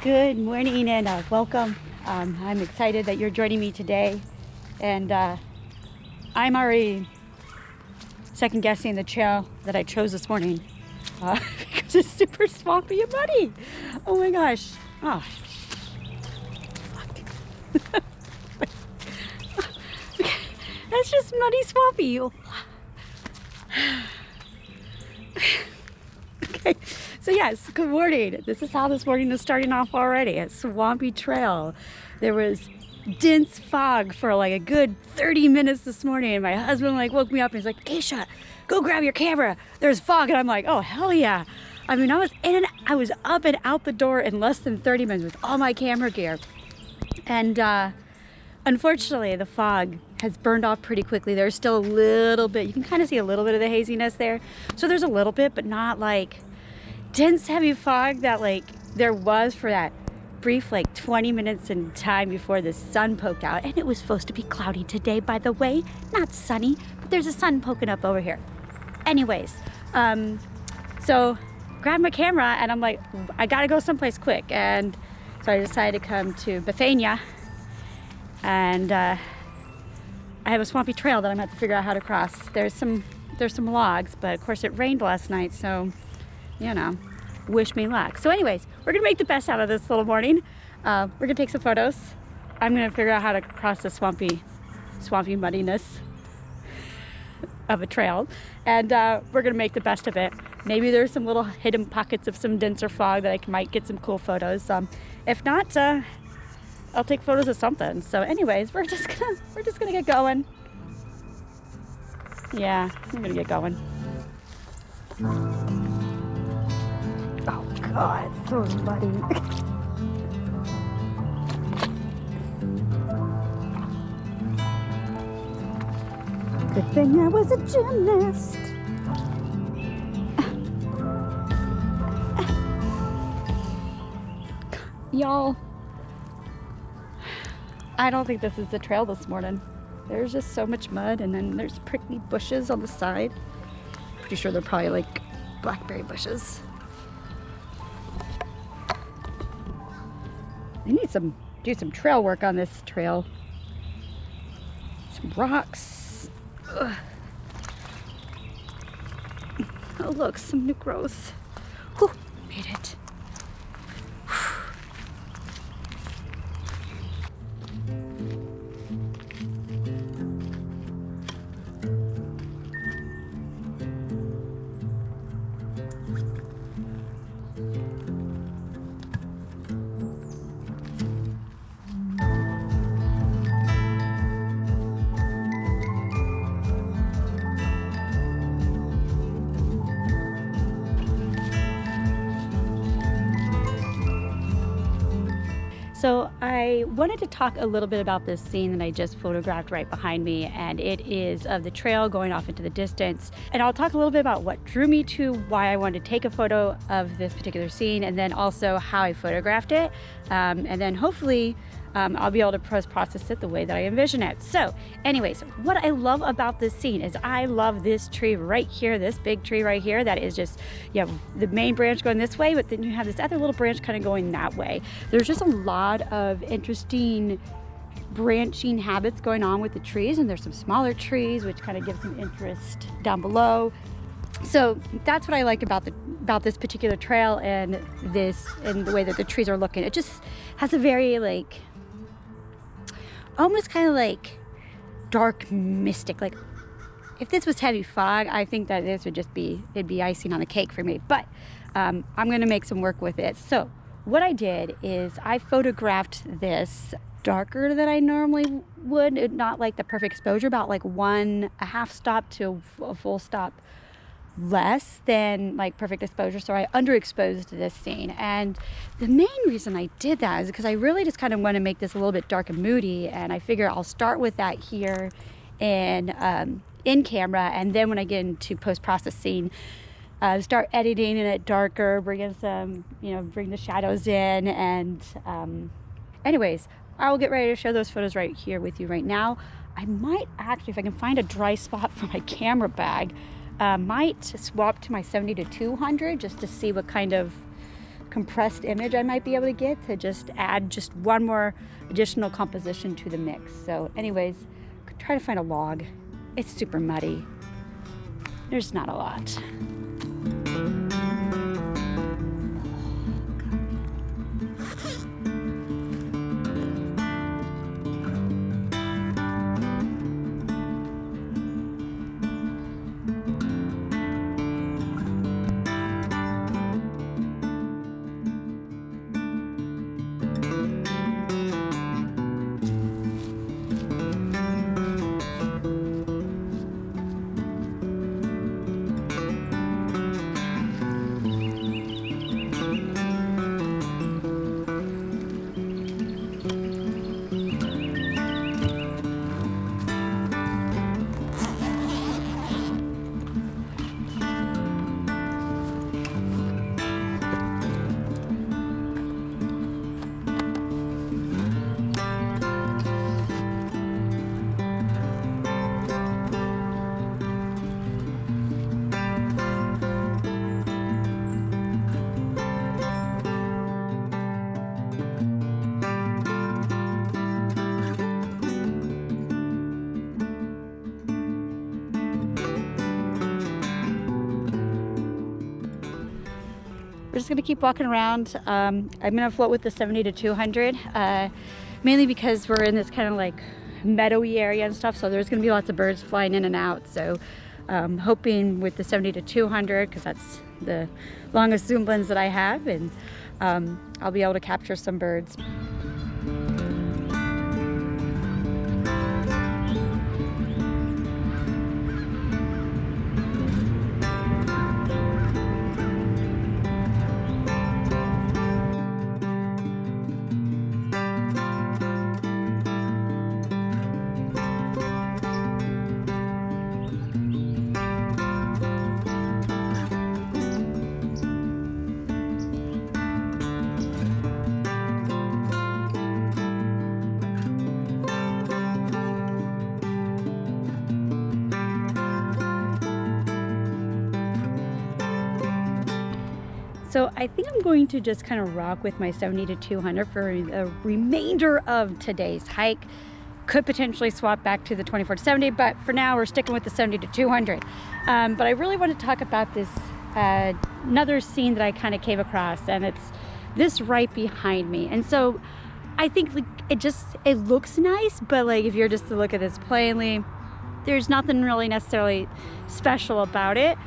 Good morning and welcome. I'm excited that you're joining me today, and I'm already second guessing the trail that I chose this morning because it's super swampy and muddy. Oh my gosh. Oh, fuck. That's just muddy, swampy. Okay, so yes, good morning. This is how this morning is starting off already. A swampy trail. There was dense fog for like a good 30 minutes this morning, and my husband woke me up and he's like, Acacia, go grab your camera. There's fog. And I'm like, oh hell yeah. I mean, I was up and out the door in less than 30 minutes with all my camera gear. And unfortunately, the fog has burned off pretty quickly. There's still a little bit, you can kind of see a little bit of the haziness there. So there's a little bit, but not like dense heavy fog that there was for that brief 20 minutes in time before the sun poked out. And it was supposed to be cloudy today, by the way, not sunny, but there's a sun poking up over here. Anyways, so grabbed my camera and I'm like, I gotta go someplace quick. And so I decided to come to Bethania, and I have a swampy trail that I'm gonna have to figure out how to cross. There's some logs, but of course it rained last night, so you know, wish me luck. So anyways, we're gonna make the best out of this little morning. We're gonna take some photos. I'm gonna figure out how to cross the swampy muddiness of a trail, and we're gonna make the best of it. Maybe there's some little hidden pockets of some denser fog that I might get some cool photos. If not, I'll take photos of something. So anyways, we're just gonna get going. Yeah, I'm gonna get going. Oh God, it's so muddy. Good thing I was a gymnast. Y'all, I don't think this is the trail this morning. There's just so much mud, and then there's prickly bushes on the side. Pretty sure they're probably blackberry bushes. I need to do some trail work on this trail. Some rocks. Ugh. Oh look, some new growth. Whew, made it. So I wanted to talk a little bit about this scene that I just photographed right behind me, and it is of the trail going off into the distance. And I'll talk a little bit about what drew me to why I wanted to take a photo of this particular scene, and then also how I photographed it. And then hopefully I'll be able to post-process it the way that I envision it. So anyways, what I love about this scene is I love this tree right here, this big tree right here that is just, you have the main branch going this way, but then you have this other little branch kind of going that way. There's just a lot of interesting branching habits going on with the trees, and there's some smaller trees which kind of give some interest down below. So that's what I like about this particular trail and the way that the trees are looking. It just has a very almost kind of dark mystic. If this was heavy fog, I think that this would just it'd be icing on the cake for me. But I'm gonna make some work with it. So what I did is I photographed this darker than I normally would, not the perfect exposure, about a half stop to a full stop less than perfect exposure. So I underexposed this scene, and the main reason I did that is because I really just kind of want to make this a little bit dark and moody, and I figure I'll start with that here in camera, and then when I get into post-processing, start editing it darker, bring in some, bring the shadows in, and anyways, I will get ready to show those photos right here with you right now. I might actually, if I can find a dry spot for my camera bag, might swap to my 70 to 200 just to see what kind of compressed image I might be able to get to just add just one more additional composition to the mix. So anyways, try to find a log. It's super muddy. There's not a lot. We're just gonna keep walking around. I'm gonna float with the 70 to 200, mainly because we're in this kind of like meadowy area and stuff, so there's gonna be lots of birds flying in and out. So hoping with the 70 to 200, because that's the longest zoom lens that I have, and I'll be able to capture some birds. So I think I'm going to just kind of rock with my 70 to 200 for the remainder of today's hike. Could potentially swap back to the 24 to 70, but for now we're sticking with the 70 to 200. But I really want to talk about this another scene that I kind of came across, and it's this right behind me. And so I think like it looks nice, but like if you're just to look at this plainly, there's nothing really necessarily special about it.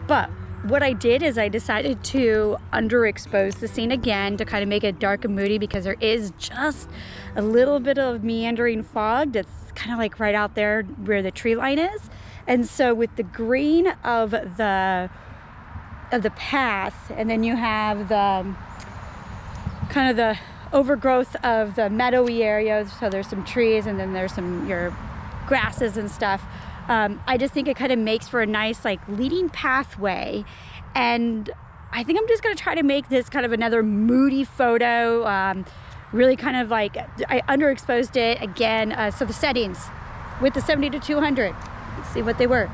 But what I did is I decided to underexpose the scene again to kind of make it dark and moody, because there is just a little bit of meandering fog that's kind of like right out there where the tree line is. And so with the green of the path, and then you have the kind of the overgrowth of the meadowy areas, so there's some trees and then there's some your grasses and stuff. I just think it kind of makes for a nice like leading pathway, and I think I'm just going to try to make this kind of another moody photo. Really kind of like I underexposed it again. So the settings with the 70 to 200, let's see what they were.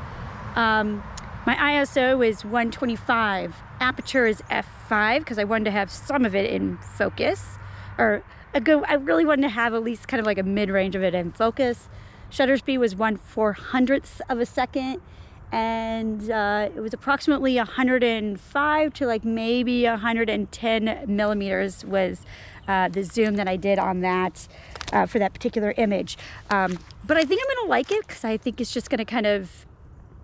My ISO is 125, aperture is f5 because I wanted to have some of it in focus, or I really wanted to have at least kind of like a mid-range of it in focus. Shutter speed was 1/400th of a second, and it was approximately 105 to like maybe 110 millimeters was the zoom that I did on that for that particular image. But I think I'm gonna like it because I think it's just gonna kind of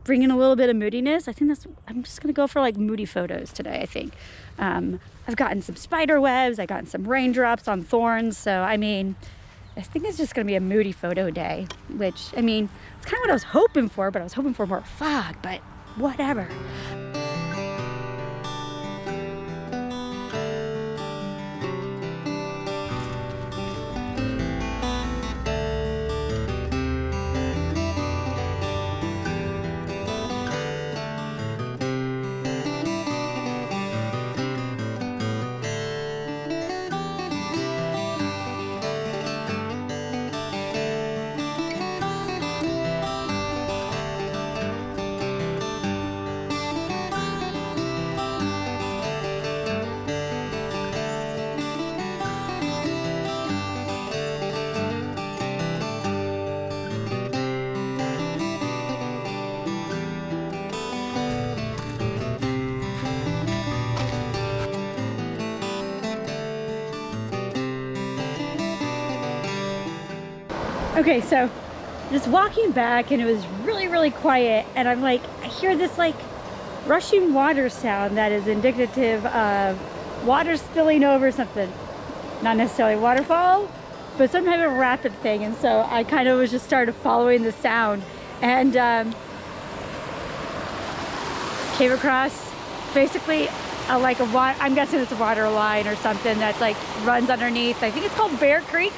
bring in a little bit of moodiness. I'm just gonna go for like moody photos today, I think. I've gotten some spider webs, I've gotten some raindrops on thorns, so I mean, I think it's just going to be a moody photo day, which, I mean, it's kind of what I was hoping for, but I was hoping for more fog, but whatever. Okay, so just walking back and it was really, really quiet, and I'm like, I hear this like rushing water sound that is indicative of water spilling over something. Not necessarily a waterfall, but some type of rapid thing. And so I kind of was just started following the sound, and came across basically I'm guessing it's a water line or something that like runs underneath. I think it's called Bear Creek.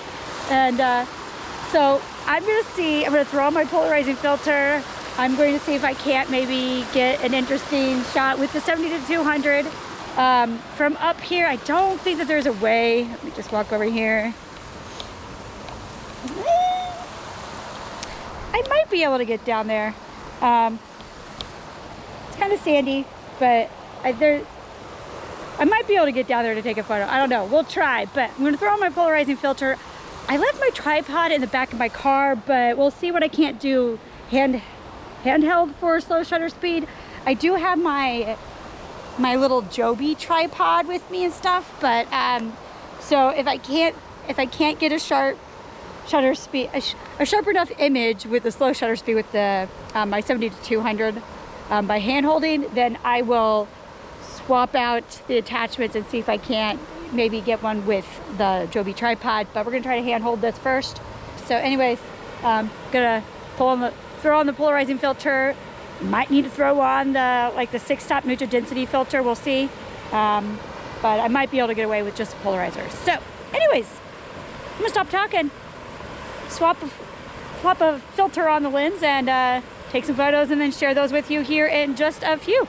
And so I'm gonna throw on my polarizing filter. I'm going to see if I can't maybe get an interesting shot with the 70-200 from up here. I don't think that there's a way. Let me just walk over here. I might be able to get down there. It's kind of sandy, but I might be able to get down there to take a photo. I don't know. We'll try, but I'm going to throw on my polarizing filter. I left my tripod in the back of my car, but we'll see what I can't do handheld for slow shutter speed. I do have my little Joby tripod with me and stuff, but so if I can't get a sharp shutter speed, a sharp enough image with the slow shutter speed with the my 70-200 by hand holding, then I will swap out the attachments and see if I can't maybe get one with the Joby tripod. But we're gonna try to hand hold this first. So anyways, gonna throw on the polarizing filter. Might need to throw on the 6-stop neutral density filter. We'll see. But I might be able to get away with just a polarizer. So anyways, I'm gonna stop talking, swap a filter on the lens, and take some photos and then share those with you here in just a few.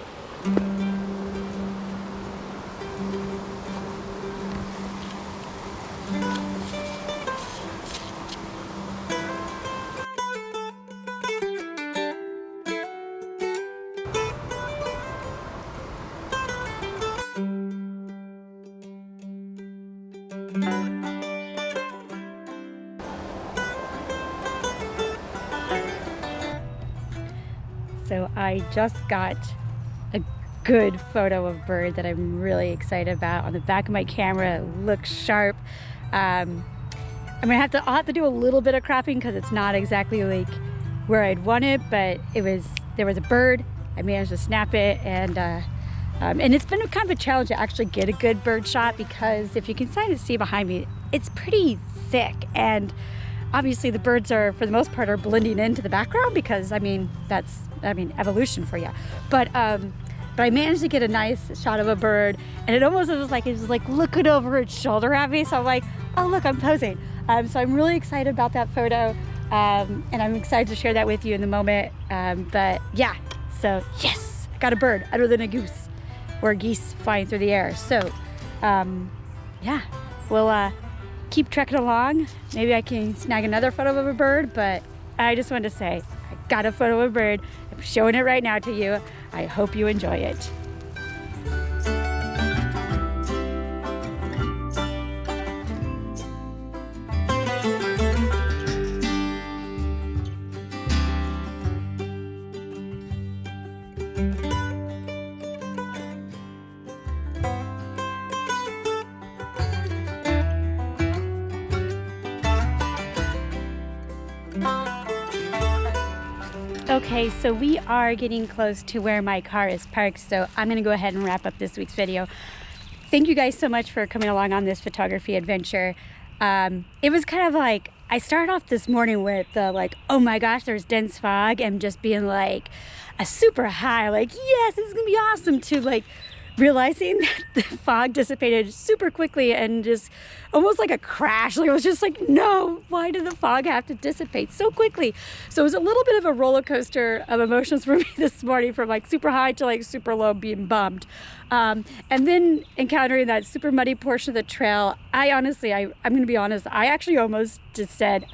So I just got a good photo of bird that I'm really excited about on the back of my camera. It looks sharp. I'll have to do a little bit of cropping because it's not exactly like where I'd want it, but there was a bird. I managed to snap it, and it's been kind of a challenge to actually get a good bird shot, because if you can kind of see behind me, it's pretty thick, and obviously the birds are, for the most part, are blending into the background because that's evolution for you. But I managed to get a nice shot of a bird, and it was like looking over its shoulder at me. So I'm like, oh look, I'm posing. So I'm really excited about that photo, and I'm excited to share that with you in the moment. But yeah, so yes, I got a bird other than a goose or geese flying through the air. So yeah, we'll keep trekking along. Maybe I can snag another photo of a bird, but I just wanted to say I got a photo of a bird. I'm showing it right now to you. I hope you enjoy it. Okay, so we are getting close to where my car is parked, so I'm going to go ahead and wrap up this week's video. Thank you guys so much for coming along on this photography adventure. It was kind of like, I started off this morning with oh my gosh, there's dense fog, and just being like a super high, yes, this is going to be awesome, to realizing that the fog dissipated super quickly and just almost like a crash. It was just like, no, why did the fog have to dissipate so quickly? So it was a little bit of a roller coaster of emotions for me this morning, from super high to super low, being bummed. And then encountering that super muddy portion of the trail. I'm going to be honest, I actually almost just said,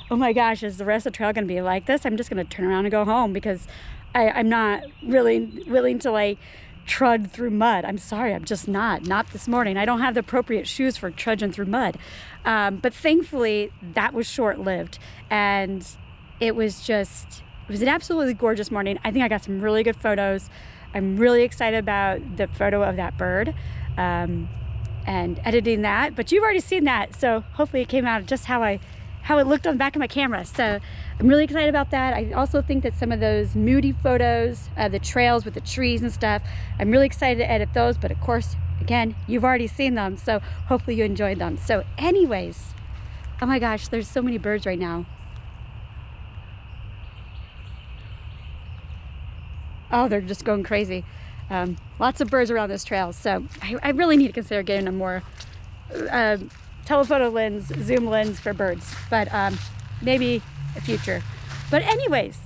oh my gosh, is the rest of the trail going to be like this? I'm just going to turn around and go home, because I'm not really willing to trud through mud. I'm sorry, I'm just not this morning. I don't have the appropriate shoes for trudging through mud. But thankfully that was short-lived, and it was an absolutely gorgeous morning. I think I got some really good photos. I'm really excited about the photo of that bird and editing that, but you've already seen that, so hopefully it came out just how I how it looked on the back of my camera. So I'm really excited about that. I also think that some of those moody photos, the trails with the trees and stuff, I'm really excited to edit those, but of course, again, you've already seen them, so hopefully you enjoyed them. So anyways, oh my gosh, there's so many birds right now. Oh, they're just going crazy. Lots of birds around this trail, so I really need to consider getting a more telephoto lens, zoom lens for birds, but maybe a future. But anyways,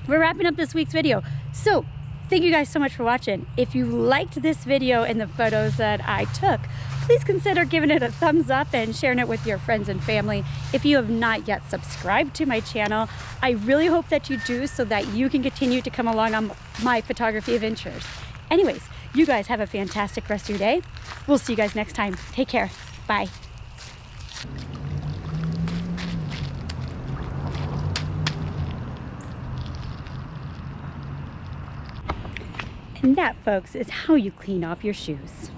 we're wrapping up this week's video. So thank you guys so much for watching. If you liked this video and the photos that I took, please consider giving it a thumbs up and sharing it with your friends and family. If you have not yet subscribed to my channel, I really hope that you do so that you can continue to come along on my photography adventures. Anyways, you guys have a fantastic rest of your day. We'll see you guys next time. Take care. Bye. And that, folks, is how you clean off your shoes.